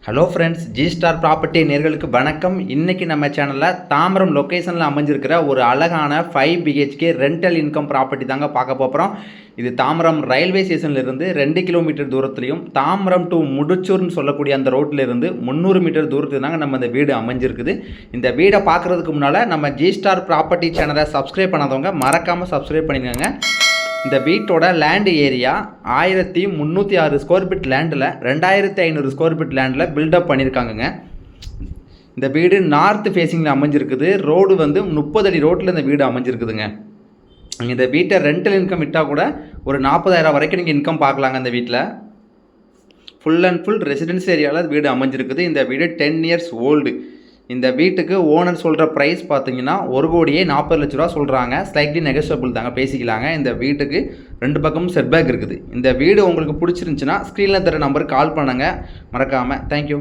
Hello friends, G star property நேர்களுக்கு வணக்கம். இன்றைக்கி நம்ம சேனலில் தாம்பரம் லொக்கேஷனில் அமைஞ்சிருக்கிற ஒரு அழகான 5 BHK ரெண்டல் இன்கம் ப்ராப்பர்ட்டி தாங்க பார்க்க போகிறோம். இது தாம்பரம் ரயில்வே ஸ்டேஷன்லேருந்து 2 கிலோமீட்டர் தூரத்துலையும் தாம்பரம் டு முடிச்சூர்னு சொல்லக்கூடிய அந்த ரோட்டிலிருந்து 300 மீட்டர் தூரத்துக்கு தாங்க நம்ம இந்த வீடு அமைஞ்சிருக்குது. இந்த வீடை பார்க்குறதுக்கு முன்னால் நம்ம ஜி ஸ்டார் ப்ராப்பர்ட்டி சேனலை சப்ஸ்கிரைப் பண்ணாதவங்க மறக்காமல் சப்ஸ்கிரைப் பண்ணிக்கோங்க. இந்த வீட்டோட லேண்டு ஏரியா 1306 ஸ்கொயர் ஃபீட் லேண்டில் 2500 ஸ்கொயர் ஃபீட் லேண்டில் பில்டப் பண்ணியிருக்காங்கங்க. இந்த வீடு நார்த் ஃபேஸிங்கில் அமைஞ்சிருக்குது. ரோடு வந்து 30 அடி ரோட்டில் இந்த வீடு அமைஞ்சிருக்குதுங்க. இந்த வீட்டை ரெண்டல் இன்கம் விட்டால் கூட ஒரு 40,000 வரைக்கும் நீங்கள் இன்கம் பார்க்கலாங்க. இந்த வீட்டில் ஃபுல் அண்ட் ஃபுல் ரெசிடென்ஸ் ஏரியாவில் வீடு அமைஞ்சிருக்குது. இந்த வீடு 10 இயர்ஸ் ஓல்டு. இந்த வீட்டுக்கு ஓனர் சொல்கிற ப்ரைஸ் பார்த்தீங்கன்னா 1,40,00,000 ரூபா சொல்கிறாங்க. ஸ்லைட்லி நெகோஷியபிள் தாங்க, பேசிக்கலாங்க. இந்த வீட்டுக்கு 2 பக்கமும் செட்பேக் இருக்குது. இந்த வீடு உங்களுக்கு பிடிச்சிருந்துச்சுன்னா ஸ்க்ரீனில் தர நம்பருக்கு கால் பண்ணுங்கள் மறக்காமல். தேங்க்யூ.